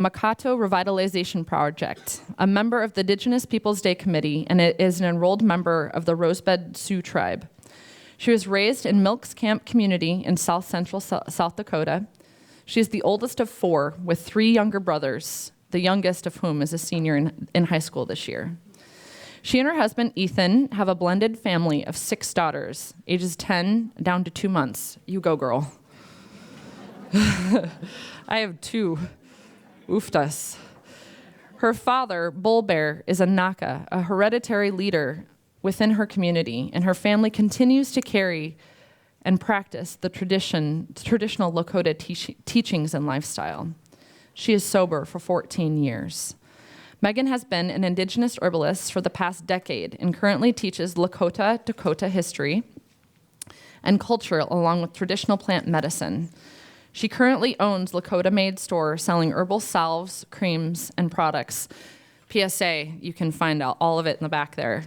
Makato Revitalization Project, a member of the Indigenous Peoples Day Committee, and it is an enrolled member of the Rosebud Sioux Tribe. She was raised in Milks Camp community in south central South Dakota. She is the oldest of 4 with 3 younger brothers, the youngest of whom is a senior in high school this year. She and her husband, Ethan, have a blended family of 6 daughters, ages 10 down to 2 months. You go, girl. I have 2. Oofed us. Her father, Bull Bear, is a Naka, a hereditary leader within her community, and her family continues to carry and practice the traditional Lakota teachings and lifestyle. She is sober for 14 years. Megan has been an Indigenous herbalist for the past decade and currently teaches Lakota Dakota history and culture along with traditional plant medicine. She currently owns Lakota-made store selling herbal salves, creams, and products. PSA, you can find out all of it in the back there.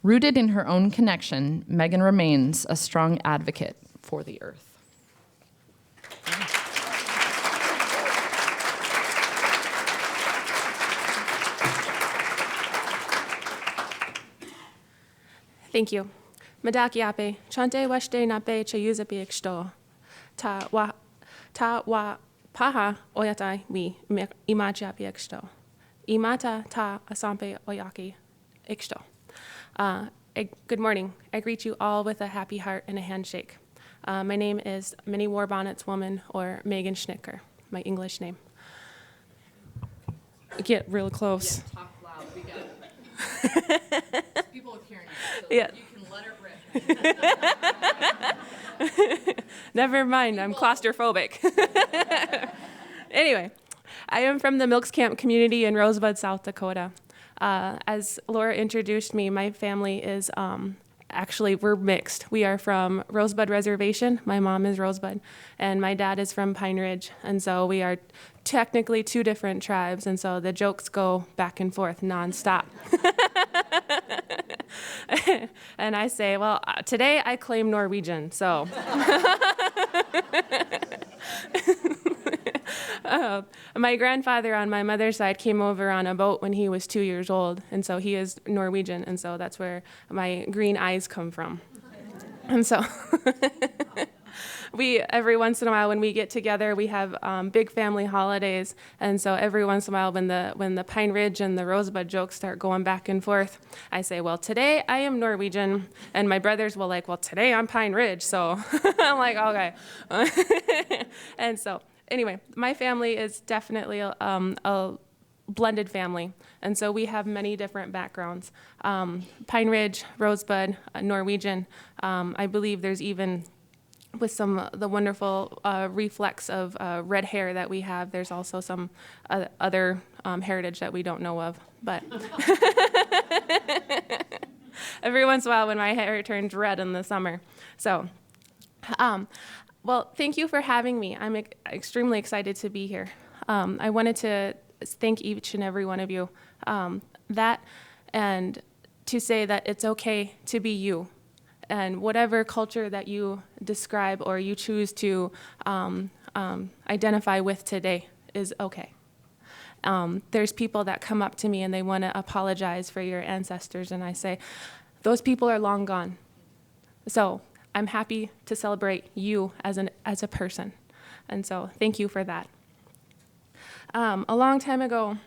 Rooted in her own connection, Megan remains a strong advocate for the earth. Thank you. Madakiape, chante washte nape chayuzapi exto. Ta wa paha oyatai mi imachiapi exto. Imata ta asampe oyaki exto. Good morning. I greet you all with a happy heart and a handshake. My name is Mini Warbonnets Woman, or Megan Schnitker, my English name. Get real close. Yeah, talk loud. We got people with hearing aids, so yeah. You can let it rip. Never mind, I'm claustrophobic. Anyway, I am from the Milks Camp community in Rosebud, South Dakota. As Laura introduced me, my family is, actually, we're mixed. We are from Rosebud Reservation. My mom is Rosebud, and my dad is from Pine Ridge. And so we are technically 2 different tribes, and so the jokes go back and forth nonstop. And I say, well, today I claim Norwegian, so. My grandfather on my mother's side came over on a boat when he was 2 years old, and so he is Norwegian, and so that's where my green eyes come from. And so we, every once in a while when we get together, we have big family holidays, and so every once in a while when the Pine Ridge and the Rosebud jokes start going back and forth, I say, well, today I am Norwegian, and my brothers will like, well, today I'm Pine Ridge, so I'm like, okay. And so anyway, my family is definitely a blended family, and so we have many different backgrounds. Pine Ridge, Rosebud, Norwegian. I believe there's even, with some the wonderful reflex of red hair that we have, there's also some other heritage that we don't know of. But every once in a while when my hair turns red in the summer. So. Well, thank you for having me. I'm extremely excited to be here. I wanted to thank each and every one of you that, and to say that it's okay to be you, and whatever culture that you describe or you choose to identify with today is okay. There's people that come up to me and they want to apologize for your ancestors, and I say, those people are long gone. So I'm happy to celebrate you as a person, and so thank you for that. A long time ago,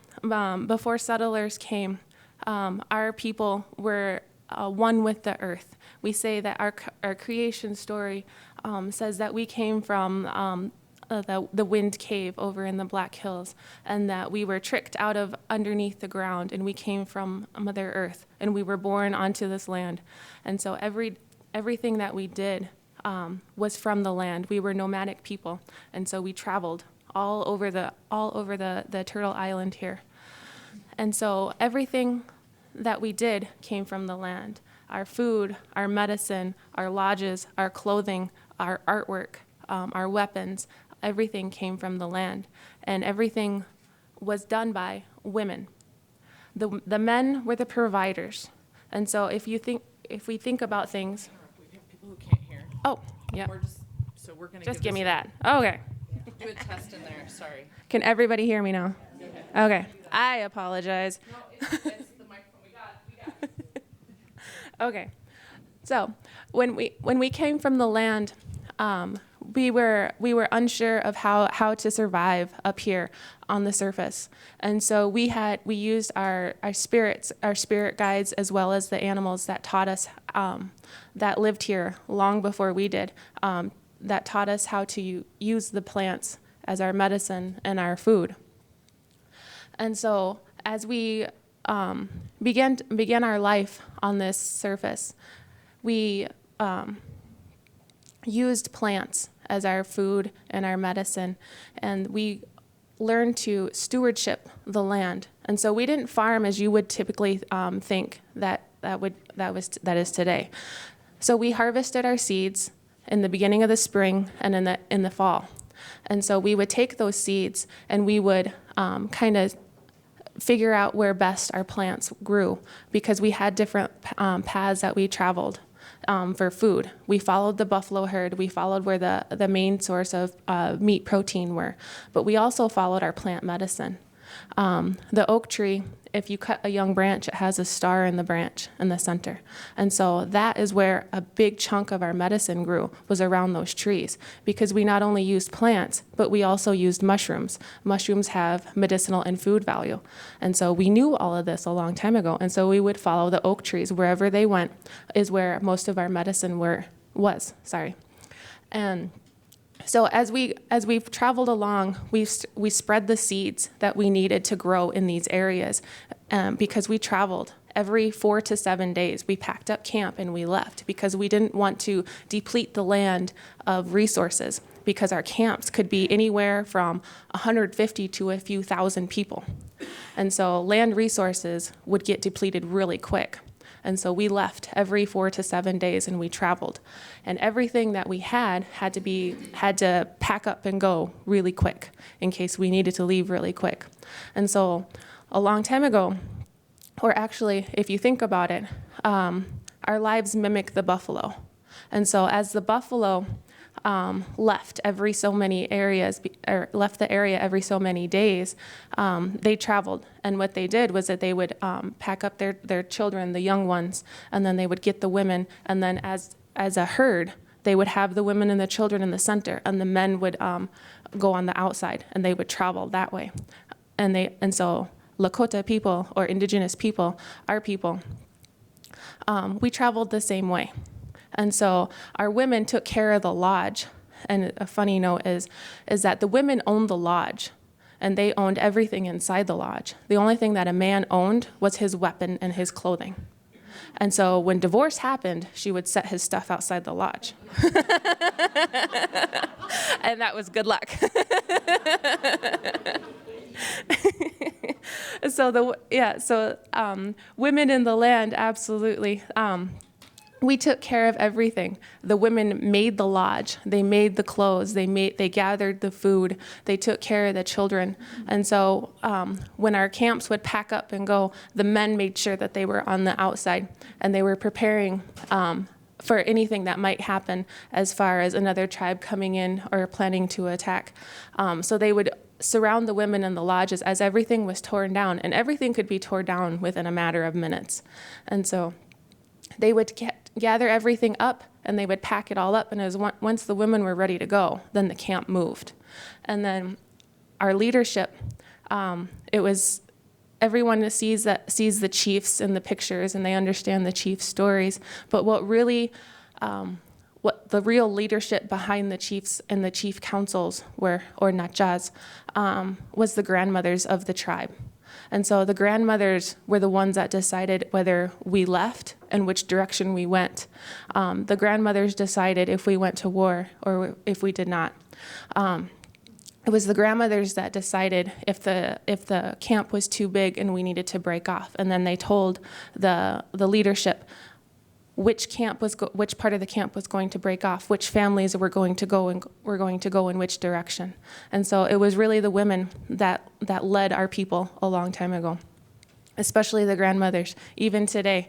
before settlers came, our people were one with the earth. We say that our creation story says that we came from the wind cave over in the Black Hills, and that we were tricked out of underneath the ground, and we came from Mother Earth, and we were born onto this land. And so everything that we did was from the land. We were nomadic people, and so we traveled all over the Turtle Island here. And so everything that we did came from the land. Our food, our medicine, our lodges, our clothing, our artwork, our weapons, everything came from the land. And everything was done by women. The men were the providers. And so if we think about things. People who can't hear. Oh, yeah. We're gonna just give me that. Okay. Do a test in there, sorry. Can everybody hear me now? Okay. I apologize. No, it's the microphone. We got it. Okay. So when we came from the land, we were unsure of how to survive up here on the surface, and so we used our spirit guides, as well as the animals that taught us, that lived here long before we did, that taught us how to use the plants as our medicine and our food. And so as we began our life on this surface, we used plants as our food and our medicine, and we learned to stewardship the land. And so we didn't farm as you would typically think that is today. So we harvested our seeds in the beginning of the spring and in the fall. And so we would take those seeds and we would kind of figure out where best our plants grew, because we had different paths that we traveled for food. We followed the buffalo herd. We followed where the main source of meat protein were, but we also followed our plant medicine. The oak tree, if you cut a young branch, it has a star in the branch in the center. And so that is where a big chunk of our medicine grew, was around those trees, because we not only used plants, but we also used mushrooms. Mushrooms have medicinal and food value. And so we knew all of this a long time ago. And so we would follow the oak trees. Wherever they went is where most of our medicine was. And so as we've traveled along, we spread the seeds that we needed to grow in these areas, because we traveled every 4 to 7 days. We packed up camp and we left, because we didn't want to deplete the land of resources, because our camps could be anywhere from 150 to a few thousand people. And so land resources would get depleted really quick. And so we left every 4 to 7 days and we traveled. And everything that we had to pack up and go really quick in case we needed to leave really quick. And so a long time ago, or actually, if you think about it, our lives mimic the buffalo. And so as the buffalo left every so many areas, or left the area every so many days, they traveled. And what they did was that they would pack up their children, the young ones, and then they would get the women. And then as a herd, they would have the women and the children in the center, and the men would go on the outside, and they would travel that way. And so Lakota people, or indigenous people, our people, we traveled the same way. And so our women took care of the lodge. And a funny note is that the women owned the lodge, and they owned everything inside the lodge. The only thing that a man owned was his weapon and his clothing. And so when divorce happened, she would set his stuff outside the lodge. And that was good luck. So women in the land, absolutely. We took care of everything. The women made the lodge. They made the clothes. They gathered the food. They took care of the children. And so when our camps would pack up and go, the men made sure that they were on the outside, and they were preparing for anything that might happen as far as another tribe coming in or planning to attack. So they would surround the women in the lodges as everything was torn down, and everything could be torn down within a matter of minutes. And so they would gather everything up, and they would pack it all up, and once the women were ready to go, then the camp moved. And then our leadership, it was everyone sees the chiefs in the pictures, and they understand the chiefs' stories, but what the real leadership behind the chiefs and the chief councils were, or nachas, was the grandmothers of the tribe. And so the grandmothers were the ones that decided whether we left and which direction we went. The grandmothers decided if we went to war or if we did not. It was the grandmothers that decided if the camp was too big and we needed to break off. And then they told the leadership which part of the camp was going to break off, which families were going to go in which direction. And so it was really the women that led our people a long time ago, especially the grandmothers. Even today,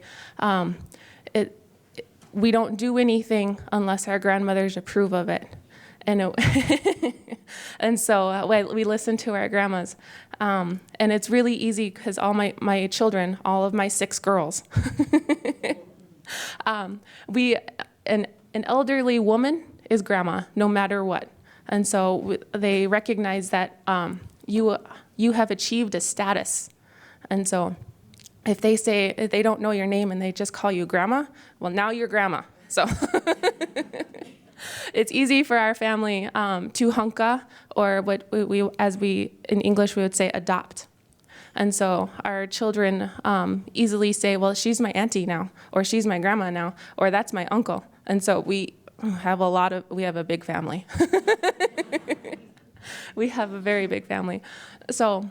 we don't do anything unless our grandmothers approve of it. And so we listen to our grandmas. And it's really easy because all my children, all of my 6 girls, an elderly woman is grandma, no matter what. And so they recognize that you have achieved a status. And so if they don't know your name and they just call you grandma, well, now you're grandma. So it's easy for our family to hunka, or what we in English we would say adopt. And so our children easily say, well, she's my auntie now, or she's my grandma now, or that's my uncle. And so we have a big family. We have a very big family. So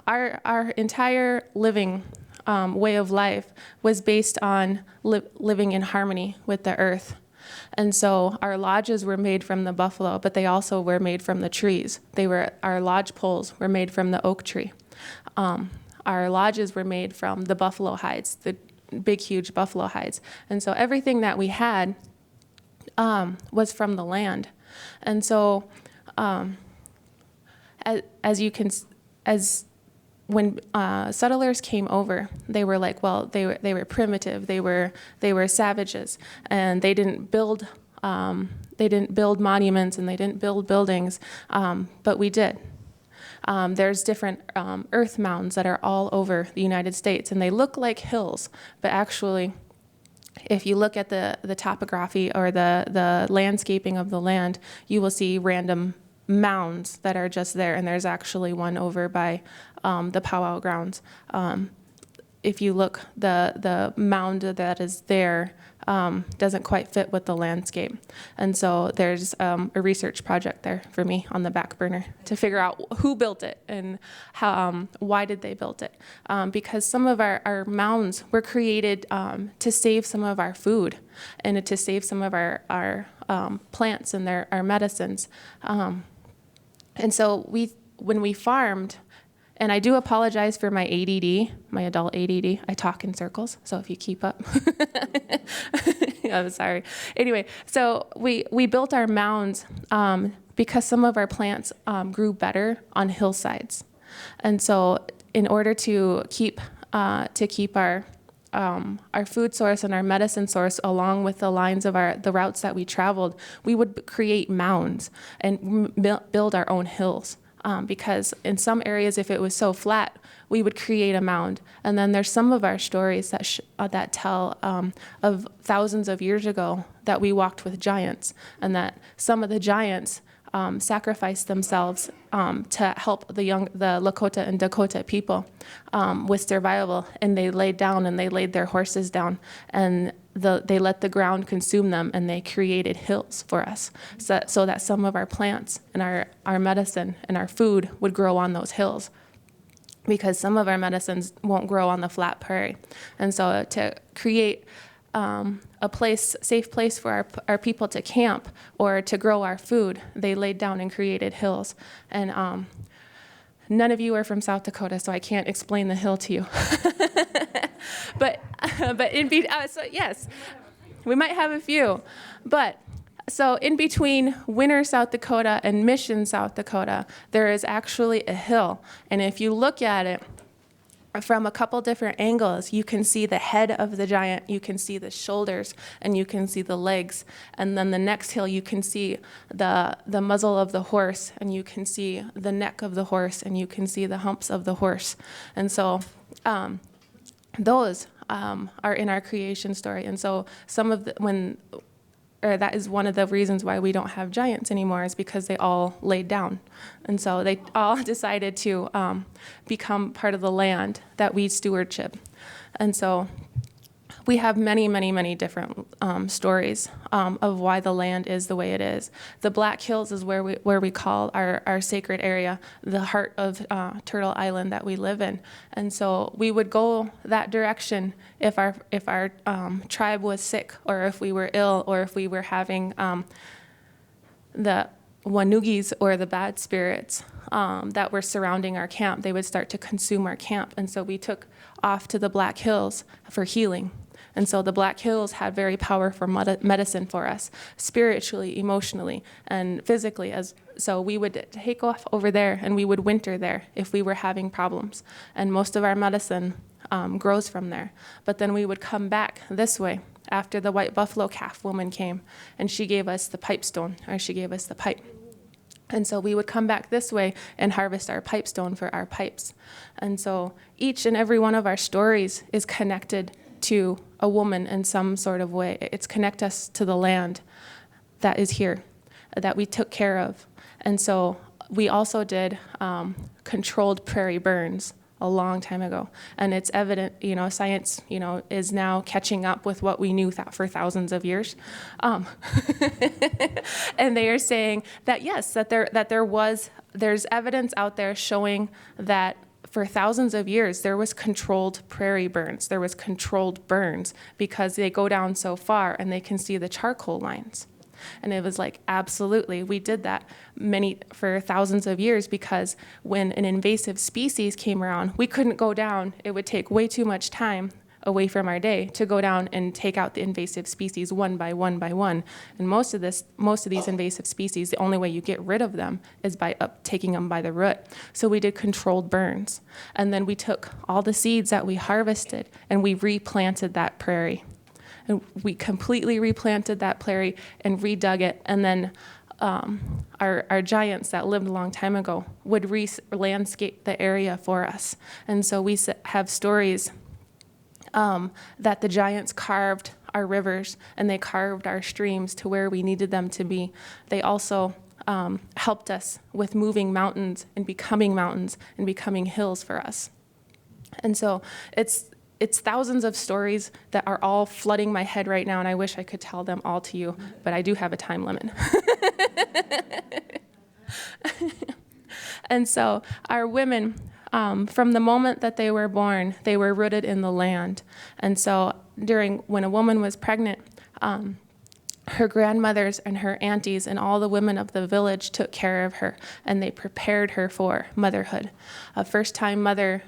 our entire living way of life was based on living in harmony with the earth. And so our lodges were made from the buffalo, but they also were made from the trees. Our lodge poles were made from the oak tree. Our lodges were made from the buffalo hides, the big, huge buffalo hides. And so everything that we had was from the land. And so when settlers came over, they were like, well, they were primitive, they were savages, and they didn't build monuments and they didn't build buildings, but we did. There's different earth mounds that are all over the United States, and they look like hills, but actually, if you look at the topography or the landscaping of the land, you will see random mounds that are just there, and there's actually one over by the powwow grounds. If you look, the mound that is there doesn't quite fit with the landscape. And so there's a research project there for me on the back burner to figure out who built it and why did they build it. Because some of our mounds were created to save some of our food and to save some of our plants and our medicines. And so when we farmed, and I do apologize for my ADD, my adult ADD. I talk in circles, so if you keep up. I'm sorry. Anyway, so we built our mounds because some of our plants grew better on hillsides. And so in order to keep our food source and our medicine source along with the lines of the routes that we traveled, we would create mounds and build our own hills. Because in some areas, if it was so flat, we would create a mound. And then there's some of our stories that tell of thousands of years ago that we walked with giants, and that some of the giants sacrificed themselves to help the Lakota and Dakota people with survival. And they laid down and they laid their horses down, and they let the ground consume them, and they created hills for us so that some of our plants and our medicine and our food would grow on those hills, because some of our medicines won't grow on the flat prairie. And so to create a safe place for our people to camp or to grow our food, they laid down and created hills. And none of you are from South Dakota, so I can't explain the hill to you. But so yes, we might have a few. But so in between Winter, South Dakota and Mission, South Dakota, there is actually a hill. And if you look at it from a couple different angles, you can see the head of the giant, you can see the shoulders, and you can see the legs. And then the next hill, you can see the muzzle of the horse, and you can see the neck of the horse, and you can see the humps of the horse. And so those are in our creation story. And so that is one of the reasons why we don't have giants anymore, is because they all laid down. And so they all decided to become part of the land that we stewardship. And so we have many, many, many different stories of why the land is the way it is. The Black Hills is where we call our sacred area, the heart of Turtle Island that we live in. And so we would go that direction if our tribe was sick, or if we were ill, or if we were having the wanugis, or the bad spirits that were surrounding our camp. They would start to consume our camp. And so we took off to the Black Hills for healing. And so the Black Hills had very powerful medicine for us, spiritually, emotionally, and physically. So we would take off over there and we would winter there if we were having problems. And most of our medicine grows from there. But then we would come back this way after the white buffalo calf woman came, and she gave us the pipestone, or she gave us the pipe. And so we would come back this way and harvest our pipestone for our pipes. And so each and every one of our stories is connected to a woman in some sort of way. It's connect us to the land that is here, that we took care of. And so we also did controlled prairie burns a long time ago. And it's evident, science, is now catching up with what we knew for thousands of years. And they are saying that, yes, there's evidence out there showing that for thousands of years, there was controlled prairie burns. There was controlled burns because they go down so far and they can see the charcoal lines. And it was like, absolutely, we did that for thousands of years, because when an invasive species came around, we couldn't go down. It would take way too much time away from our day to go down and take out the invasive species one by one by one. And most of these invasive species, the only way you get rid of them is by taking them by the root. So we did controlled burns. And then we took all the seeds that we harvested and we replanted that prairie. And we completely replanted that prairie and redug it. And then our giants that lived a long time ago would landscape the area for us. And so we have stories that the giants carved our rivers and they carved our streams to where we needed them to be. They also helped us with moving mountains and becoming hills for us. And so it's thousands of stories that are all flooding my head right now, and I wish I could tell them all to you, but I do have a time limit. And so our women, from the moment that they were born, they were rooted in the land. And so when a woman was pregnant, her grandmothers and her aunties and all the women of the village took care of her, and they prepared her for motherhood. A first-time mother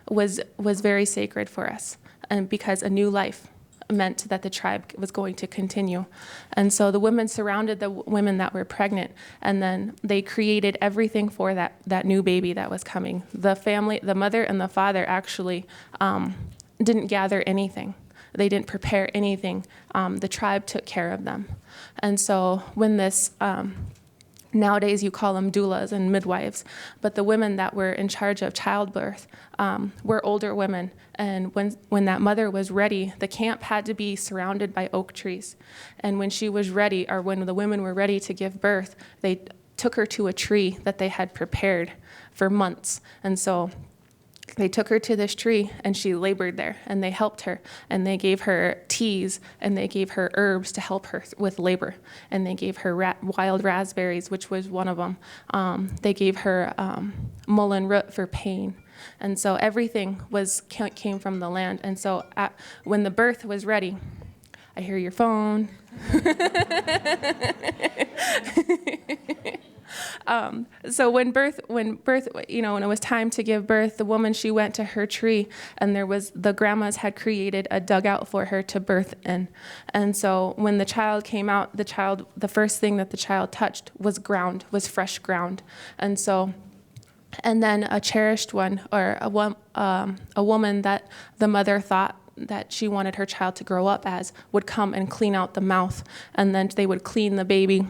was very sacred for us, and because a new life meant that the tribe was going to continue. And so the women surrounded the women that were pregnant, and then they created everything for that new baby that was coming. The family, the mother and the father actually didn't gather anything. They didn't prepare anything. The tribe took care of them. And so when this nowadays you call them doulas and midwives, but the women that were in charge of childbirth were older women. And when that mother was ready, the camp had to be surrounded by oak trees. And when she was ready, or when the women were ready to give birth, they took her to a tree that they had prepared for months. And so they took her to this tree and she labored there, and they helped her, and they gave her teas and they gave her herbs to help her with labor, and they gave her wild raspberries, which was one of them. They gave her mullein root for pain. And so everything came from the land. And so when the birth was ready, I hear your phone. So when it was time to give birth, the woman, she went to her tree, and the grandmas had created a dugout for her to birth in. And so when the child came out, the first thing that the child touched was fresh ground. And then a cherished one, or a woman that the mother thought that she wanted her child to grow up as, would come and clean out the mouth, and then they would clean the baby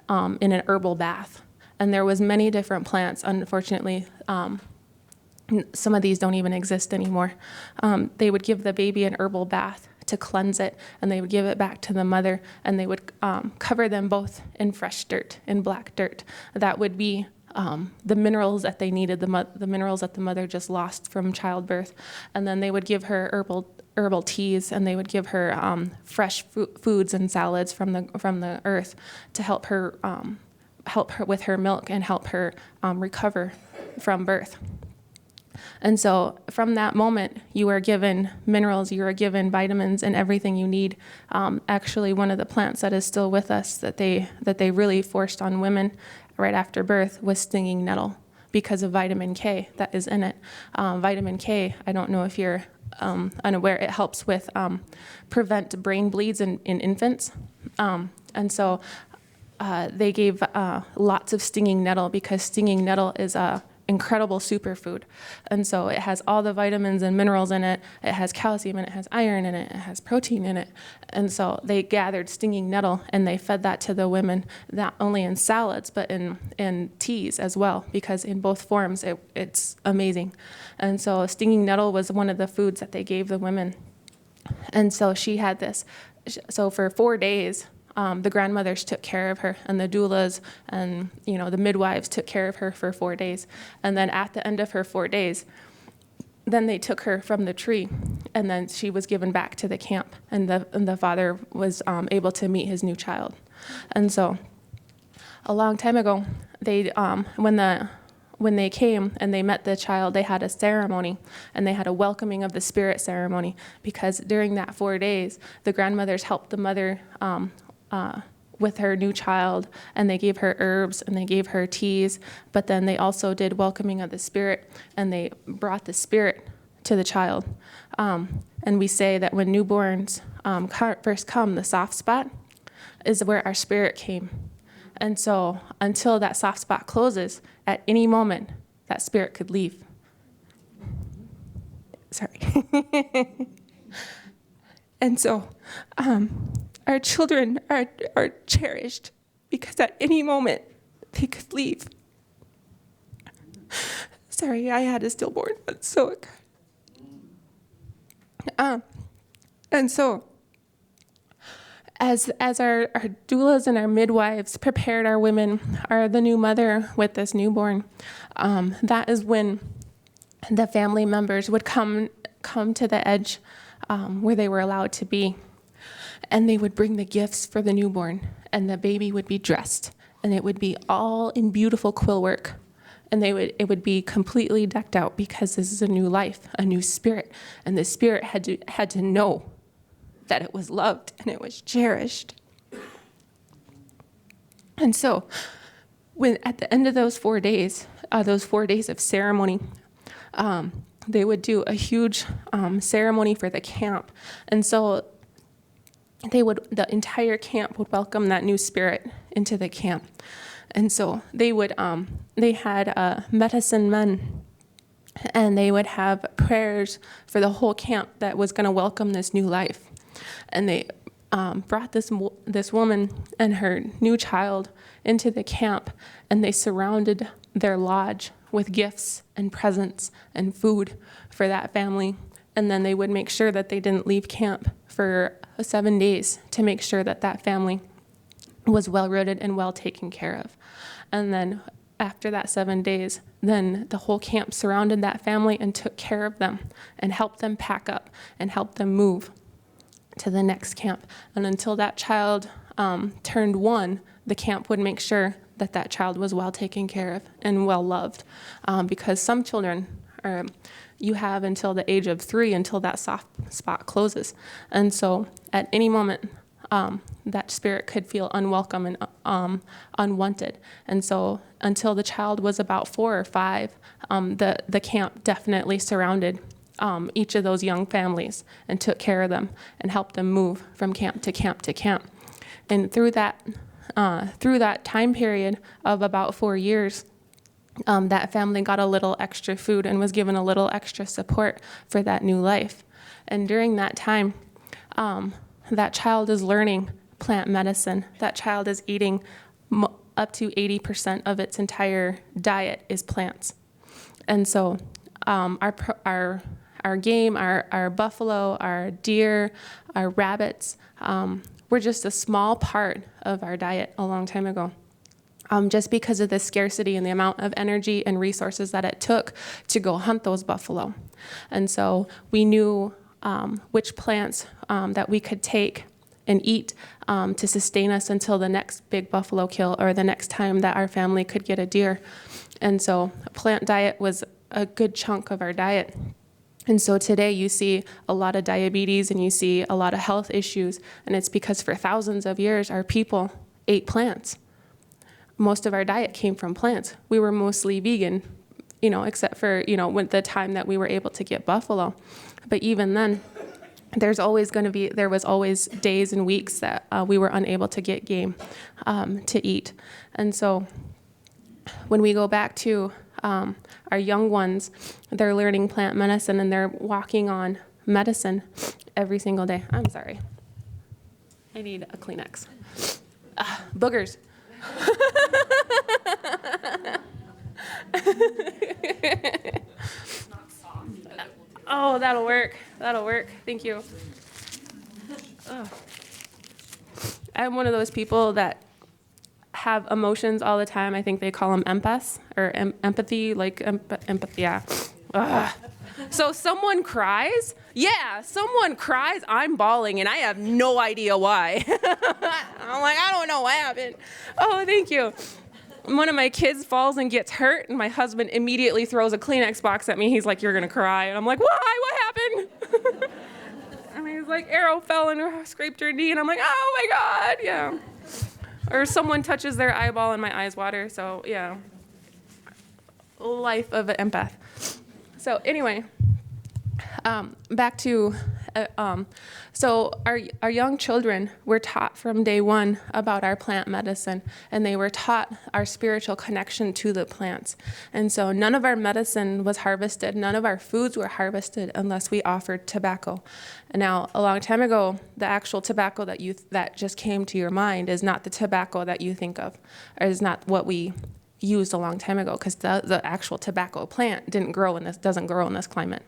in an herbal bath. And there was many different plants. Unfortunately, some of these don't even exist anymore. They would give the baby an herbal bath to cleanse it, and they would give it back to the mother, and they would cover them both in fresh dirt, in black dirt. That would be the minerals that they needed, the minerals that the mother just lost from childbirth. And then they would give her herbal teas, and they would give her fresh foods and salads from the earth to help her with her milk and help her recover from birth. And so from that moment, you are given minerals, you are given vitamins and everything you need. Actually, one of the plants that is still with us that they really forced on women right after birth was stinging nettle, because of vitamin K that is in it. Vitamin K, I don't know if you're unaware, it helps with prevent brain bleeds in infants. And so they gave lots of stinging nettle because stinging nettle is a incredible superfood. And so it has all the vitamins and minerals in it. It has calcium and it has iron in it. It has protein in it. And so they gathered stinging nettle and they fed that to the women, not only in salads, but in teas as well, because in both forms, it's amazing. And so stinging nettle was one of the foods that they gave the women. And so she had this. So for 4 days, the grandmothers took care of her, and the doulas and the midwives took care of her for 4 days. And then at the end of her 4 days, then they took her from the tree, and then she was given back to the camp, and the father was able to meet his new child. And so a long time ago, they when they came and they met the child, they had a ceremony, and they had a welcoming of the spirit ceremony, because during that 4 days, the grandmothers helped the mother with her new child, and they gave her herbs and they gave her teas, but then they also did welcoming of the spirit, and they brought the spirit to the child. And we say that when newborns first come, the soft spot is where our spirit came. And so until that soft spot closes, at any moment, that spirit could leave. Sorry. And so our children are cherished because at any moment they could leave. Sorry, I had a stillborn, but so. And so as our doulas and our midwives prepared our women, the new mother with this newborn, that is when the family members would come to the edge where they were allowed to be. And they would bring the gifts for the newborn, and the baby would be dressed, and it would be all in beautiful quill work. And it would be completely decked out, because this is a new life, a new spirit. And the spirit had to know that it was loved and it was cherished. And so when at the end of those 4 days of ceremony, they would do a huge ceremony for the camp. And so the entire camp would welcome that new spirit into the camp. And so they had medicine men, and they would have prayers for the whole camp that was going to welcome this new life. And they brought this woman and her new child into the camp, and they surrounded their lodge with gifts and presents and food for that family. And then they would make sure that they didn't leave camp for 7 days to make sure that family was well-rooted and well taken care of. And then after that 7 days, then the whole camp surrounded that family and took care of them and helped them pack up and helped them move to the next camp. And until that child turned 1, the camp would make sure that child was well taken care of and well loved, because some children you have until the age of 3 until that soft spot closes. And so at any moment, that spirit could feel unwelcome and unwanted. And so until the child was about 4 or 5, the camp definitely surrounded each of those young families and took care of them and helped them move from camp to camp to camp. And through that time period of about 4 years, that family got a little extra food and was given a little extra support for that new life. And during that time, that child is learning plant medicine. That child is eating up to 80% of its entire diet is plants. And so our game, our buffalo, our deer, our rabbits were just a small part of our diet a long time ago. Just because of the scarcity and the amount of energy and resources that it took to go hunt those buffalo. And so we knew which plants that we could take and eat to sustain us until the next big buffalo kill or the next time that our family could get a deer. And so a plant diet was a good chunk of our diet. And so today you see a lot of diabetes and you see a lot of health issues, and it's because for thousands of years our people ate plants. Most of our diet came from plants. We were mostly vegan, except for, when the time that we were able to get buffalo. But even then, there was always days and weeks that we were unable to get game to eat. And so when we go back to our young ones, they're learning plant medicine and they're walking on medicine every single day. I'm sorry. I need a Kleenex. Boogers. Oh, that'll work. Thank you. Oh. I'm one of those people that have emotions all the time. I think they call them empaths or empathy, like empathy. Yeah. Ugh. So someone cries. Yeah, someone cries. I'm bawling, and I have no idea why. I'm like, I don't know what happened. Oh, thank you. One of my kids falls and gets hurt, and my husband immediately throws a Kleenex box at me. He's like, you're going to cry. And I'm like, why? What happened? And he's like, Arrow fell and scraped her knee. And I'm like, oh, my God. Yeah. Or someone touches their eyeball and my eyes water. So, yeah. Life of an empath. So, anyway, back to, so our young children were taught from day one about our plant medicine, and they were taught our spiritual connection to the plants. And so none of our medicine was harvested, none of our foods were harvested unless we offered tobacco. And now, a long time ago, the actual tobacco that just came to your mind is not the tobacco that you think of, or is not what we used a long time ago, because the actual tobacco plant doesn't grow in this climate.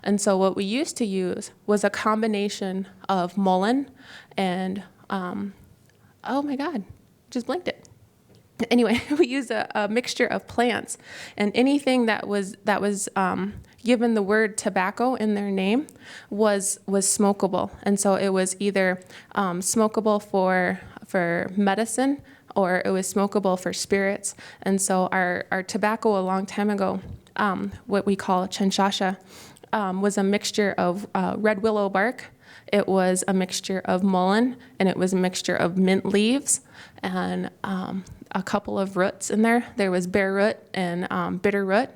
And so what we used to use was a combination of mullein and, oh my God, just blinked it. Anyway, we used a mixture of plants, and anything that was given the word tobacco in their name was smokable. And so it was either smokable for medicine, or it was smokable for spirits. And so our tobacco a long time ago, what we call chanchasha, was a mixture of red willow bark. It was a mixture of mullein, and it was a mixture of mint leaves, and a couple of roots in there. There was bare root and bitter root.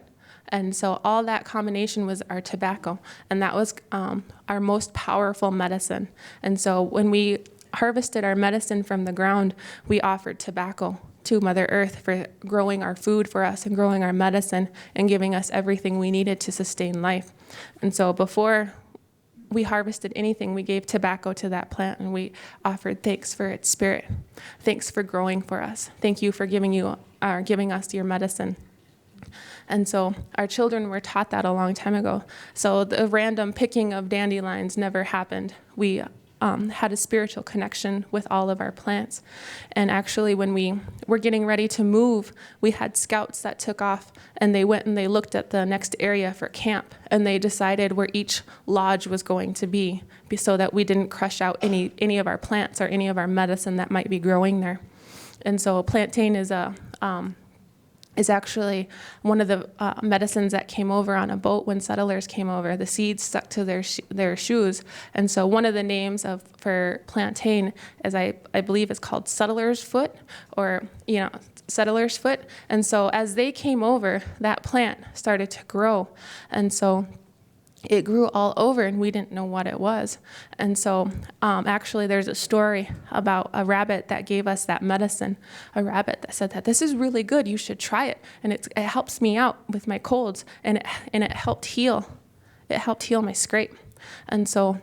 And so all that combination was our tobacco, and that was our most powerful medicine. And so when we harvested our medicine from the ground, we offered tobacco to Mother Earth for growing our food for us and growing our medicine and giving us everything we needed to sustain life. And so before we harvested anything, we gave tobacco to that plant, and we offered thanks for its spirit. Thanks for growing for us. Thank you for giving us your medicine. And so our children were taught that a long time ago. So the random picking of dandelions never happened. We had a spiritual connection with all of our plants. And actually, when we were getting ready to move, we had scouts that took off, and they went and they looked at the next area for camp, and they decided where each lodge was going to be so that we didn't crush out any of our plants or any of our medicine that might be growing there. And so plantain is actually one of the medicines that came over on a boat when settlers came over. The seeds stuck to their shoes. And so one of the names for plantain is, I believe it's called settler's foot, or, settler's foot. And so as they came over, that plant started to grow. And so it grew all over, and we didn't know what it was. And so actually there's a story about a rabbit that gave us that medicine, a rabbit that said that this is really good, you should try it. And it helps me out with my colds, and it helped heal. It helped heal my scrape. And so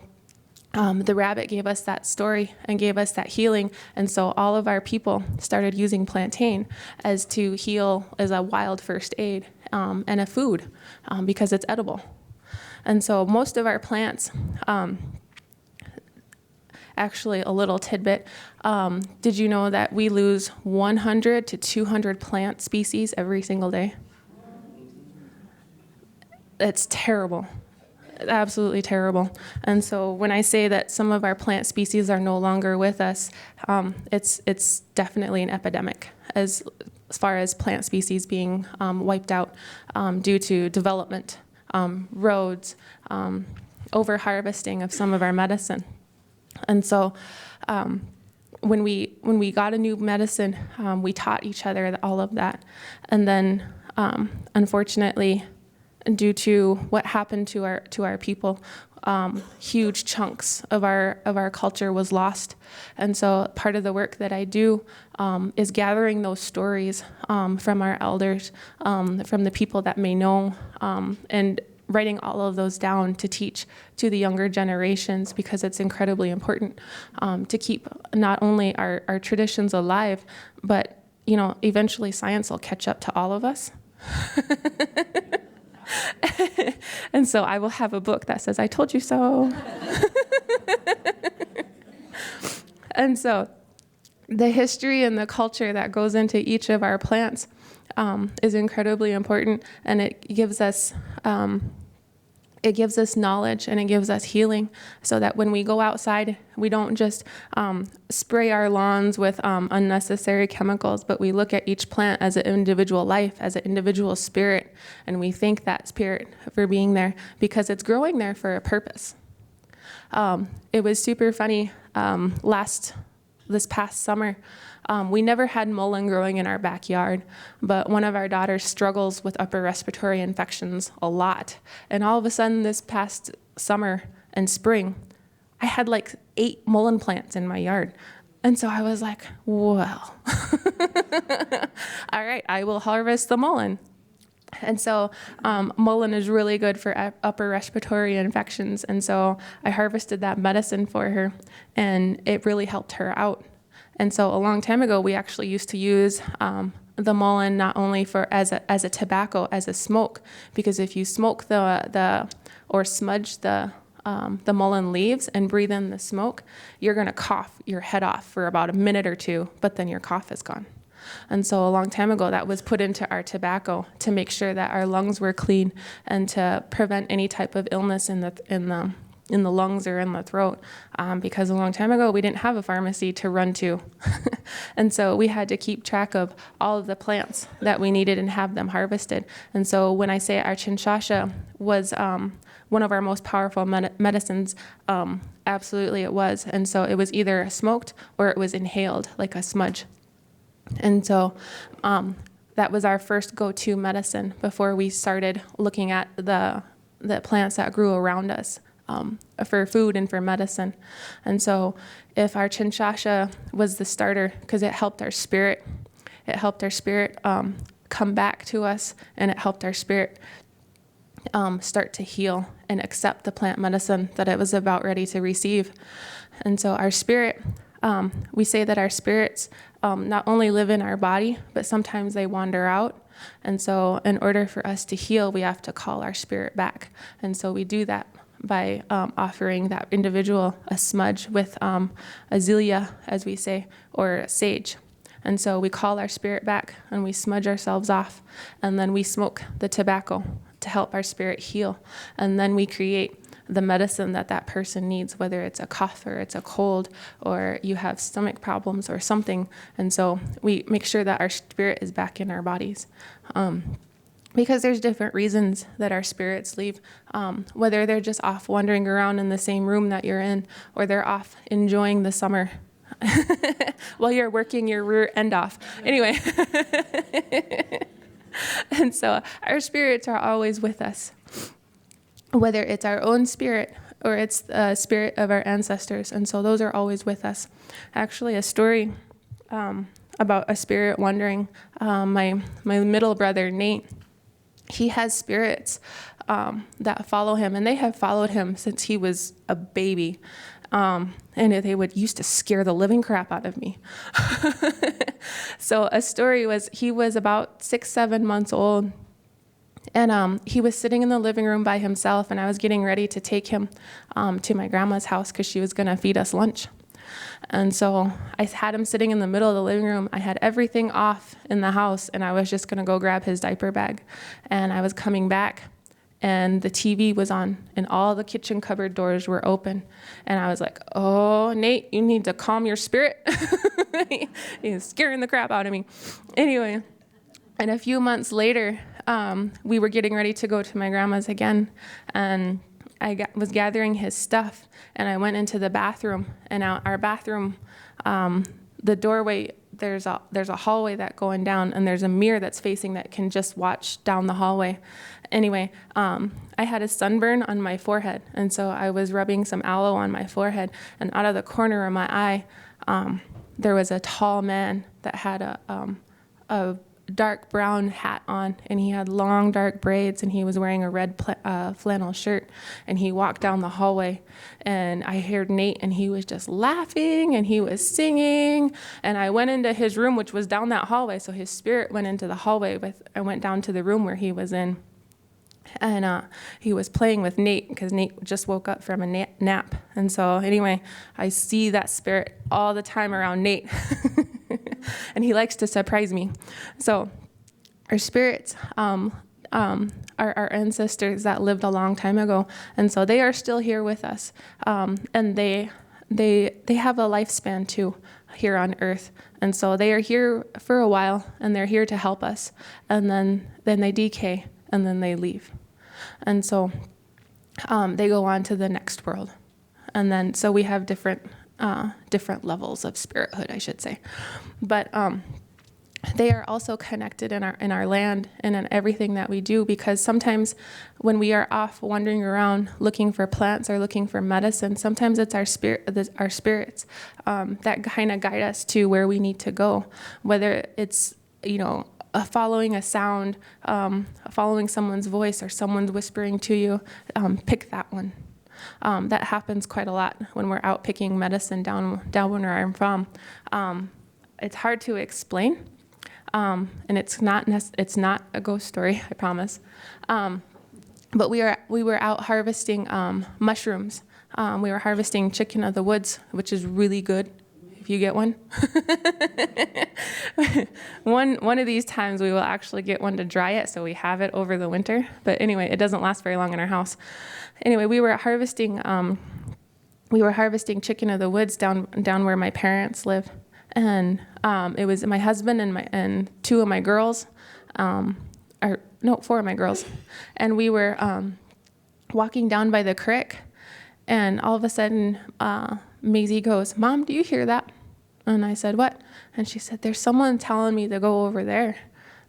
the rabbit gave us that story and gave us that healing. And so all of our people started using plantain as to heal as a wild first aid and a food because it's edible. And so most of our plants, actually a little tidbit, did you know that we lose 100 to 200 plant species every single day? It's terrible. Absolutely terrible. And so when I say that some of our plant species are no longer with us, it's definitely an epidemic as far as plant species being wiped out due to development. Roads, over-harvesting of some of our medicine. And so when we got a new medicine, we taught each other all of that. And then unfortunately, due to what happened to our people, huge chunks of our culture was lost. And so part of the work that I do is gathering those stories from our elders, from the people that may know, and writing all of those down to teach to the younger generations, because it's incredibly important to keep not only our traditions alive, but eventually science will catch up to all of us. And so I will have a book that says, "I told you so." And so the history and the culture that goes into each of our plants is incredibly important, and it gives us knowledge, and it gives us healing, so that when we go outside, we don't just spray our lawns with unnecessary chemicals, but we look at each plant as an individual life, as an individual spirit, and we thank that spirit for being there, because it's growing there for a purpose. It was super funny this past summer. We never had mullein growing in our backyard, but one of our daughters struggles with upper respiratory infections a lot. And all of a sudden this past summer and spring, I had like 8 mullein plants in my yard. And so I was like, well, all right, I will harvest the mullein. And so mullein is really good for upper respiratory infections. And so I harvested that medicine for her, and it really helped her out. And so a long time ago, we actually used to use the mullein not only as a tobacco, as a smoke, because if you smoke or smudge the mullein leaves and breathe in the smoke, you're going to cough your head off for about a minute or two, but then your cough is gone. And so a long time ago, that was put into our tobacco to make sure that our lungs were clean and to prevent any type of illness in the lungs or in the throat, because a long time ago we didn't have a pharmacy to run to. And so we had to keep track of all of the plants that we needed and have them harvested. And so when I say our chinchasha was one of our most powerful medicines, absolutely it was. And so it was either smoked or it was inhaled like a smudge. And so that was our first go-to medicine before we started looking at the plants that grew around us for food and for medicine. And so if our chinchasha was the starter, because it helped our spirit come back to us, and it helped our spirit start to heal and accept the plant medicine that it was about ready to receive. And so our spirit, we say that our spirits not only live in our body, but sometimes they wander out. And so in order for us to heal, we have to call our spirit back. And so we do that by offering that individual a smudge with azalea, as we say, or sage. And so we call our spirit back, and we smudge ourselves off, and then we smoke the tobacco to help our spirit heal. And then we create the medicine that person needs, whether it's a cough or it's a cold or you have stomach problems or something. And so we make sure that our spirit is back in our bodies. Because there's different reasons that our spirits leave, whether they're just off wandering around in the same room that you're in, or they're off enjoying the summer while you're working your rear end off. Anyway. And so our spirits are always with us, whether it's our own spirit or it's the spirit of our ancestors. And so those are always with us. Actually, a story about a spirit wandering. My middle brother, Nate, he has spirits that follow him, and they have followed him since he was a baby. And they used to scare the living crap out of me. So a story was, he was about 6-7 months old, and he was sitting in the living room by himself, and I was getting ready to take him to my grandma's house because she was going to feed us lunch. And so I had him sitting in the middle of the living room. I had everything off in the house, and I was just going to go grab his diaper bag. And I was coming back, and the TV was on, and all the kitchen cupboard doors were open. And I was like, oh, Nate, you need to calm your spirit. He's scaring the crap out of me. Anyway, and a few months later, we were getting ready to go to my grandma's again, and I was gathering his stuff, and I went into the bathroom, and our bathroom, the doorway, there's a hallway that going down, and there's a mirror that's facing that can just watch down the hallway. Anyway, I had a sunburn on my forehead, and so I was rubbing some aloe on my forehead, and out of the corner of my eye, there was a tall man that had a dark brown hat on, and he had long dark braids, and he was wearing a red flannel shirt, and he walked down the hallway, and I heard Nate, and he was just laughing, and he was singing, and I went into his room, which was down that hallway, so his spirit went into the hallway. I went down to the room where he was in, and he was playing with Nate, because Nate just woke up from a nap, and so anyway, I see that spirit all the time around Nate. And he likes to surprise me. So our spirits are our ancestors that lived a long time ago, and so they are still here with us. And they have a lifespan too here on Earth, and so they are here for a while, and they're here to help us. And then they decay, and then they leave, and so they go on to the next world. And then so we have different levels of spirithood, I should say. But they are also connected in our land and in everything that we do, because sometimes when we are off wandering around looking for plants or looking for medicine, sometimes it's our spirits that kind of guide us to where we need to go, whether it's following a sound, following someone's voice, or someone's whispering to you. Pick that one. That happens quite a lot when we're out picking medicine down where I'm from. It's hard to explain, and it's not a ghost story, I promise. But we were out harvesting mushrooms. We were harvesting chicken of the woods, which is really good if you get one. One of these times we will actually get one to dry it, so we have it over the winter. But anyway, it doesn't last very long in our house. Anyway, we were harvesting chicken of the woods down where my parents live, and it was my husband and two of my girls, 4 of my girls, and we were walking down by the creek, and all of a sudden Maisie goes, "Mom, do you hear that?" And I said, "What?" And she said, "There's someone telling me to go over there."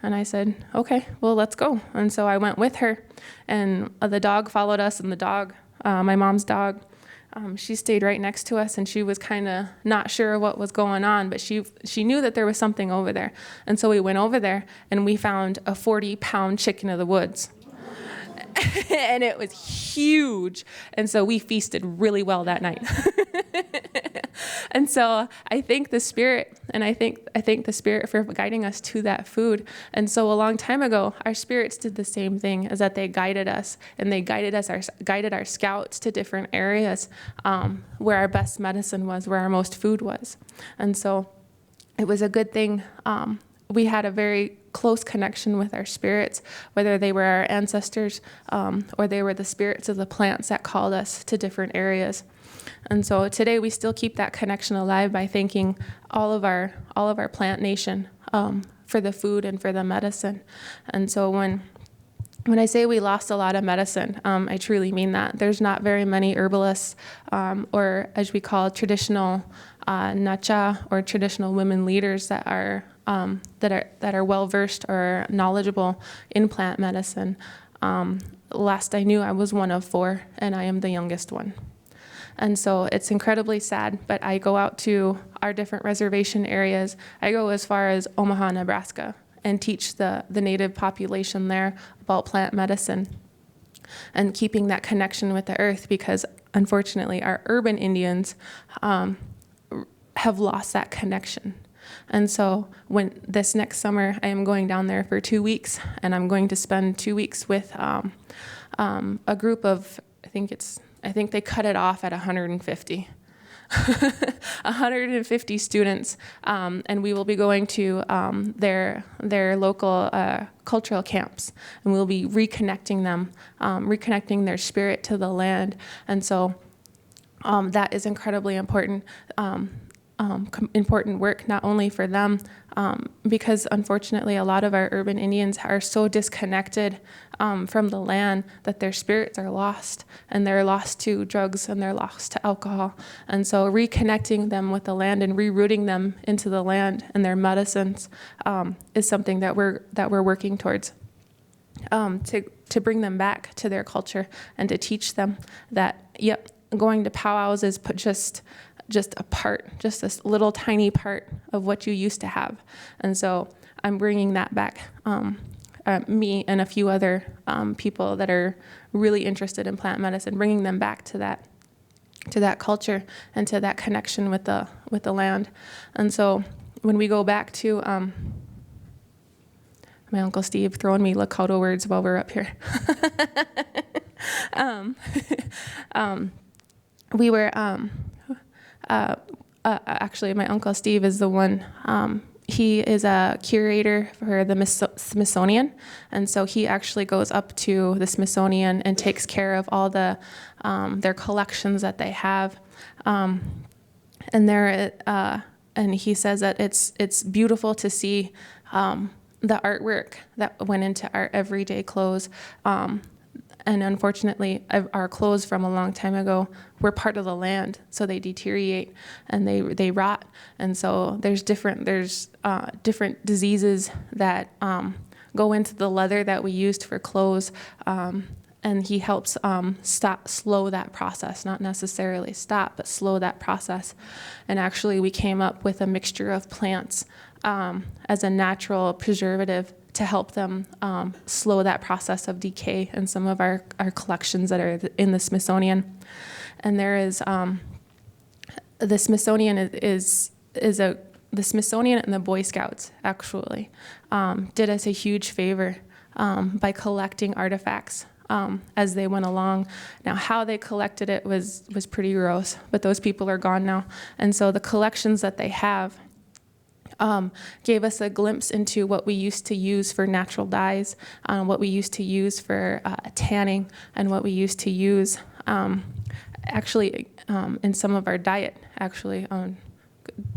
And I said, "Okay, well, let's go." And so I went with her, and the dog followed us, and the dog, my mom's dog, she stayed right next to us, and she was kind of not sure what was going on, but she knew that there was something over there. And so we went over there, and we found a 40-pound chicken of the woods. And it was huge. And so we feasted really well that night. And so I thank the Spirit, and I thank the Spirit for guiding us to that food. And so a long time ago, our spirits did the same thing, is that they guided us, and they guided our scouts to different areas where our best medicine was, where our most food was. And so it was a good thing. We had a very close connection with our spirits, whether they were our ancestors or they were the spirits of the plants that called us to different areas. And so today we still keep that connection alive by thanking all of our plant nation for the food and for the medicine. And so when I say we lost a lot of medicine, I truly mean that. There's not very many herbalists or, as we call, traditional nacha or traditional women leaders that are well versed or knowledgeable in plant medicine. Last I knew, I was one of 4, and I am the youngest one. And so it's incredibly sad, but I go out to our different reservation areas. I go as far as Omaha, Nebraska, and teach the native population there about plant medicine and keeping that connection with the earth, because unfortunately our urban Indians have lost that connection. And so when this next summer, I am going down there for 2 weeks, and I'm going to spend 2 weeks with a group of, I think they cut it off at 150. 150 students, and we will be going to their local cultural camps, and we'll be reconnecting them, reconnecting their spirit to the land. And so that is incredibly important. important work, not only for them, because unfortunately a lot of our urban Indians are so disconnected from the land that their spirits are lost, and they're lost to drugs and they're lost to alcohol. And so reconnecting them with the land and rerouting them into the land and their medicines is something that we're working towards, to bring them back to their culture and to teach them that, yep, going to powwows is just a part, just this little tiny part of what you used to have. And so I'm bringing that back, me and a few other people that are really interested in plant medicine, bringing them back to that culture and to that connection with the land. And so when we go back to my Uncle Steve throwing me Lakota words while we're up here. We were actually, my Uncle Steve is the one, he is a curator for the Smithsonian, and so he actually goes up to the Smithsonian and takes care of all the their collections that they have, and he says that it's beautiful to see the artwork that went into our everyday clothes. And unfortunately, our clothes from a long time ago were part of the land, so they deteriorate and they rot. And so there's different diseases that go into the leather that we used for clothes, and he helps slow that process, not necessarily stop, but slow that process. And actually, we came up with a mixture of plants as a natural preservative to help them slow that process of decay in some of our collections that are in the Smithsonian. And there is the Smithsonian the Smithsonian and the Boy Scouts actually did us a huge favor by collecting artifacts as they went along. Now, how they collected it was pretty gross, but those people are gone now. And so the collections that they have gave us a glimpse into what we used to use for natural dyes, what we used to use for tanning, and what we used to use actually in some of our diet. Actually,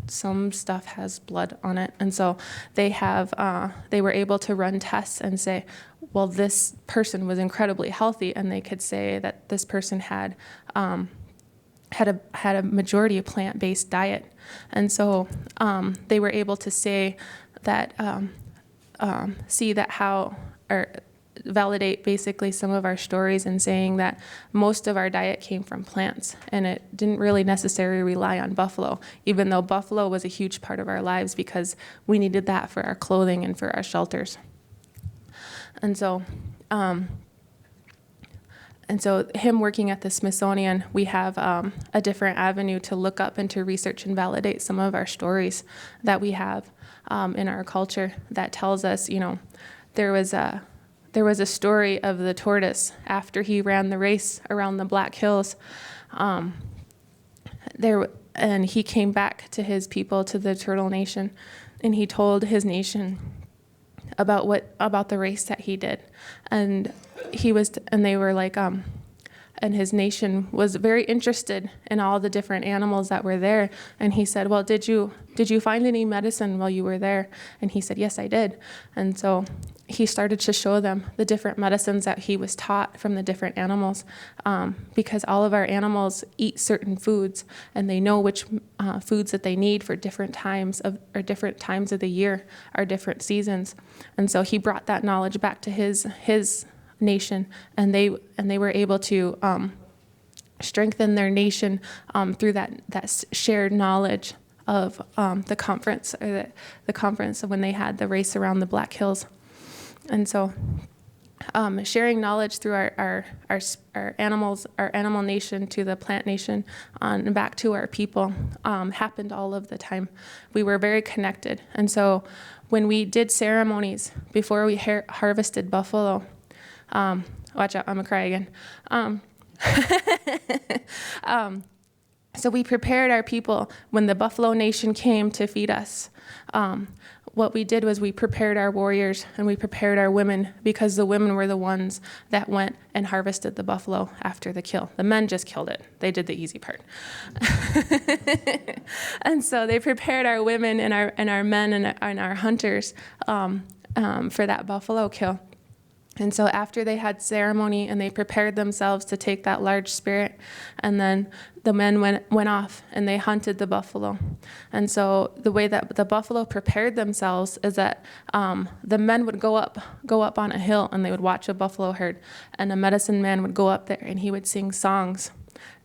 some stuff has blood on it, and so they were able to run tests and say, well, this person was incredibly healthy, and they could say that this person had a majority of plant-based diet. And so they were able to say that, validate basically some of our stories and saying that most of our diet came from plants, and it didn't really necessarily rely on buffalo, even though buffalo was a huge part of our lives because we needed that for our clothing and for our shelters. And so him working at the Smithsonian, we have a different avenue to look up and to research and validate some of our stories that we have in our culture that tells us, there was a story of the tortoise after he ran the race around the Black Hills. And he came back to his people, to the Turtle Nation, and he told his nation about the race that he did, and they were like, and his nation was very interested in all the different animals that were there, and he said, well, did you find any medicine while you were there? And he said, yes, I did. And so he started to show them the different medicines that he was taught from the different animals, because all of our animals eat certain foods, and they know which foods that they need for different times of the year, or different seasons. And so he brought that knowledge back to his nation, and they were able to strengthen their nation through that shared knowledge of the conference, or the conference of when they had the race around the Black Hills. And so sharing knowledge through our animals, our animal nation to the plant nation, and back to our people happened all of the time. We were very connected. And so when we did ceremonies before we harvested buffalo, watch out, I'm gonna cry again. So we prepared our people when the Buffalo Nation came to feed us. what we did was we prepared our warriors and we prepared our women, because the women were the ones that went and harvested the buffalo after the kill. The men just killed it. They did the easy part. And so they prepared our women and our men and our hunters for that buffalo kill. And so after they had ceremony and they prepared themselves to take that large spirit, and then the men went off and they hunted the buffalo. And so the way that the buffalo prepared themselves is that the men would go up on a hill and they would watch a buffalo herd, and a medicine man would go up there and he would sing songs.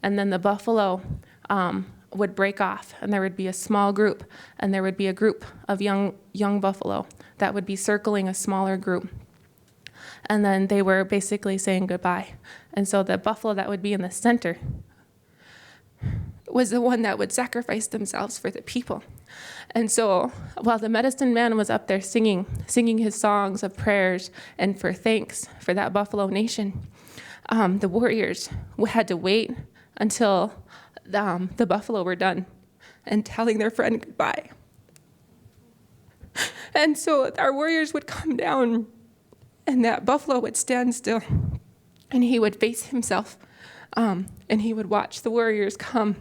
And then the buffalo would break off, and there would be a small group, and there would be a group of young buffalo that would be circling a smaller group. And then they were basically saying goodbye. And so the buffalo that would be in the center was the one that would sacrifice themselves for the people. And so while the medicine man was up there singing his songs of prayers and for thanks for that buffalo nation, the warriors had to wait until the buffalo were done and telling their friend goodbye. And so our warriors would come down, and that buffalo would stand still, and he would face himself, and he would watch the warriors come,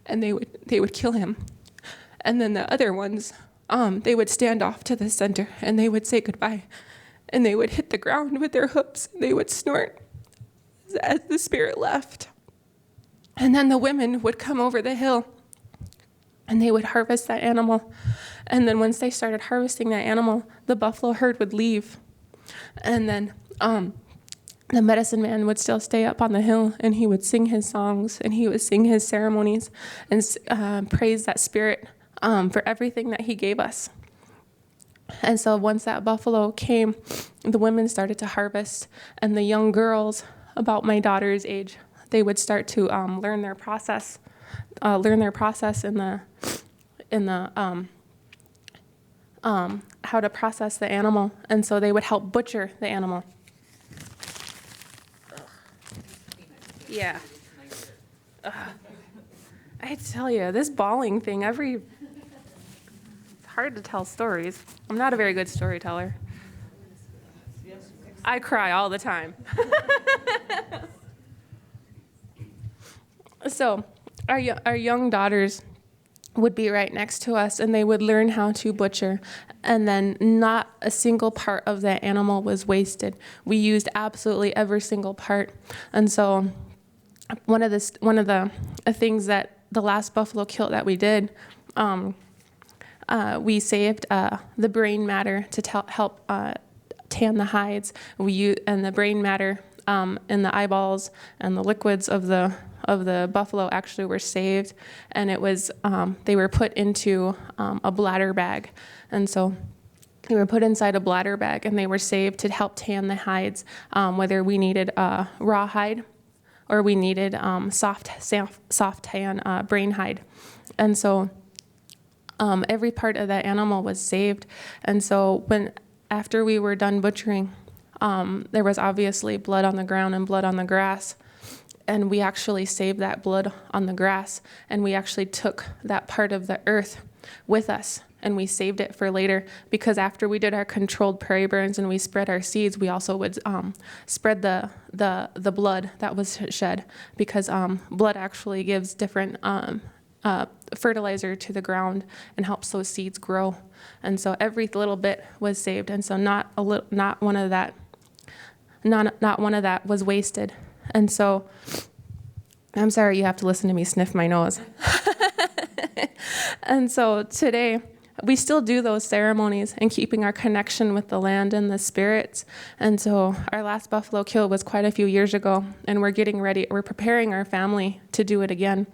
and they would kill him. And then the other ones, they would stand off to the center, and they would say goodbye, and they would hit the ground with their hooves, and they would snort as the spirit left. And then the women would come over the hill, and they would harvest that animal. And then once they started harvesting that animal, the buffalo herd would leave. And then the medicine man would still stay up on the hill, and he would sing his songs, and he would sing his ceremonies and praise that spirit for everything that he gave us. And so once that buffalo came, the women started to harvest, and the young girls, about my daughter's age, they would start to learn their process in the how to process the animal. And so they would help butcher the animal. Yeah. I tell you, this bawling thing, it's hard to tell stories. I'm not a very good storyteller. I cry all the time. So our young daughters would be right next to us, and they would learn how to butcher, and then not a single part of that animal was wasted. We used absolutely every single part. And so one of the things that the last buffalo kill that we did, we saved the brain matter to help tan the hides. And the brain matter in the eyeballs and the liquids of the buffalo actually were saved, and it was they were put into a bladder bag. And so they were put inside a bladder bag, and they were saved to help tan the hides, whether we needed raw hide or we needed soft tan brain hide. And so every part of that animal was saved. And so after we were done butchering, there was obviously blood on the ground and blood on the grass. And we actually saved that blood on the grass, and we actually took that part of the earth with us, and we saved it for later, because after we did our controlled prairie burns and we spread our seeds, we also would spread the blood that was shed, because blood actually gives different fertilizer to the ground and helps those seeds grow. And so every little bit was saved, and so not one of that was wasted. And so, I'm sorry you have to listen to me sniff my nose. And so today, we still do those ceremonies and keeping our connection with the land and the spirits. And so our last buffalo kill was quite a few years ago, and we're getting ready. We're preparing our family to do it again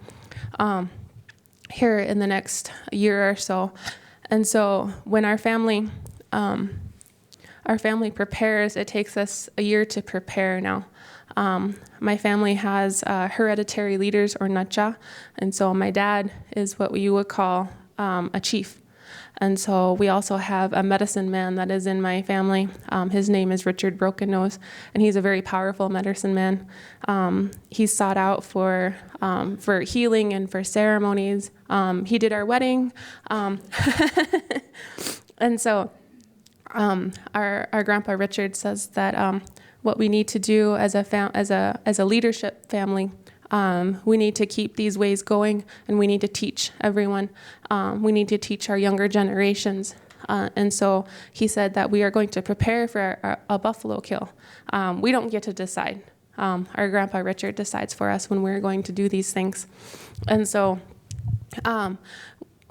here in the next year or so. And so when our family prepares, it takes us a year to prepare now. My family has hereditary leaders, or nacha, and so my dad is what you would call a chief. And so we also have a medicine man that is in my family. His name is Richard Broken Nose, and he's a very powerful medicine man. He's sought out for healing and for ceremonies. He did our wedding. And so our Grandpa Richard says that what we need to do as a leadership family, we need to keep these ways going, and we need to teach everyone. We need to teach our younger generations. And so he said that we are going to prepare for a buffalo kill. We don't get to decide. Our Grandpa Richard decides for us when we're going to do these things. And so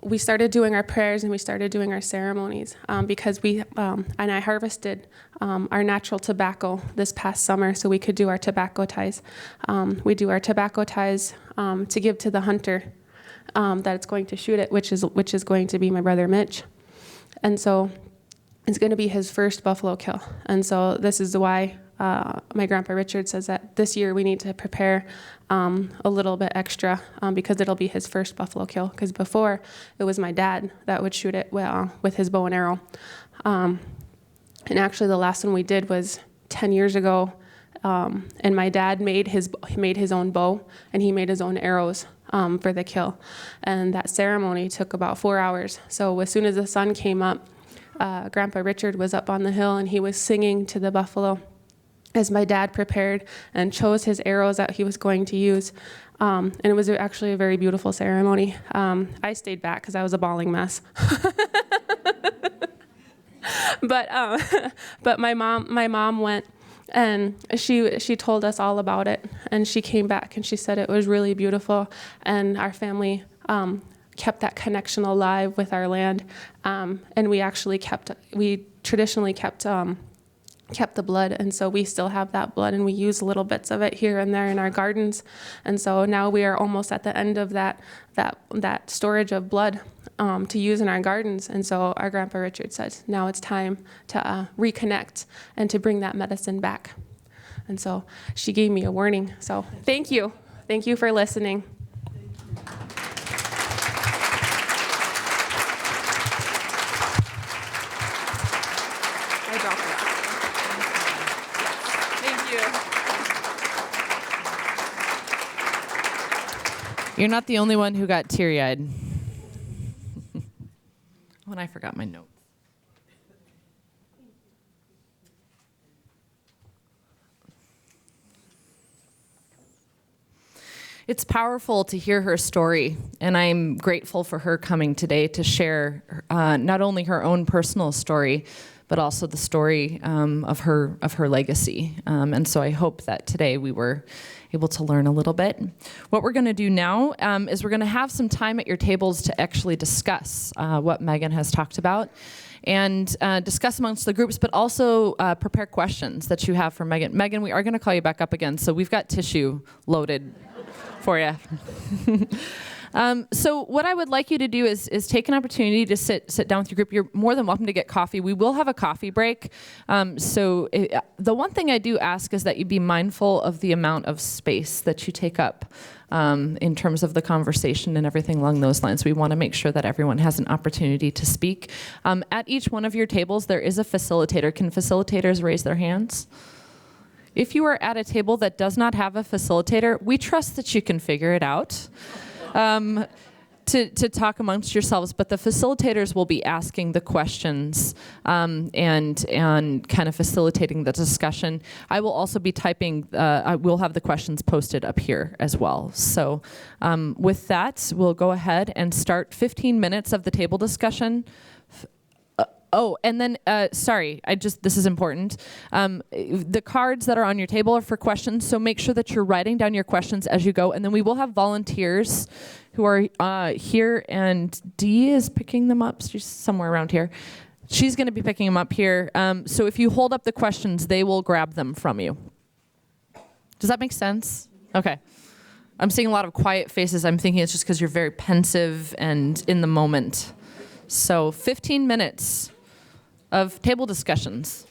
we started doing our prayers and we started doing our ceremonies because and I harvested our natural tobacco this past summer so we could do our tobacco ties. We do our tobacco ties to give to the hunter that it's going to shoot it, which is going to be my brother Mitch. And so it's going to be his first buffalo kill. And so this is why my Grandpa Richard says that this year we need to prepare a little bit extra because it'll be his first buffalo kill. Because before, it was my dad that would shoot it with his bow and arrow. And actually, the last one we did was 10 years ago. And my dad made his own bow, and he made his own arrows for the kill. And that ceremony took about 4 hours. So as soon as the sun came up, Grandpa Richard was up on the hill, and he was singing to the buffalo as my dad prepared and chose his arrows that he was going to use. And it was actually a very beautiful ceremony. I stayed back because I was a bawling mess. But my mom went, and she told us all about it. And she came back and she said it was really beautiful, and our family kept that connection alive with our land. And we traditionally kept the blood, and so we still have that blood, and we use little bits of it here and there in our gardens. And so now we are almost at the end of that storage of blood to use in our gardens. And so our Grandpa Richard says, now it's time to reconnect and to bring that medicine back. And so she gave me a warning. So thank you. Thank you for listening. You're not the only one who got teary-eyed. Oh, and I forgot my notes. It's powerful to hear her story, and I'm grateful for her coming today to share not only her own personal story, but also the story of her legacy. And so I hope that today we were able to learn a little bit. What we're going to do now is we're going to have some time at your tables to actually discuss what Megan has talked about and discuss amongst the groups, but also prepare questions that you have for Megan. Megan, we are going to call you back up again, so we've got tissue loaded for you. So what I would like you to do is take an opportunity to sit down with your group. You're more than welcome to get coffee. We will have a coffee break. The one thing I do ask is that you be mindful of the amount of space that you take up in terms of the conversation and everything along those lines. We want to make sure that everyone has an opportunity to speak. At each one of your tables, there is a facilitator. Can facilitators raise their hands? If you are at a table that does not have a facilitator, we trust that you can figure it out. To talk amongst yourselves, but the facilitators will be asking the questions and kind of facilitating the discussion. I will also be typing, I will have the questions posted up here as well. So with that, we'll go ahead and start 15 minutes of the table discussion. And then, this is important. The cards that are on your table are for questions, so make sure that you're writing down your questions as you go, and then we will have volunteers who are here, and Dee is picking them up. She's somewhere around here. She's going to be picking them up here. So if you hold up the questions, they will grab them from you. Does that make sense? Okay. I'm seeing a lot of quiet faces. I'm thinking it's just because you're very pensive and in the moment. So 15 minutes of table discussions.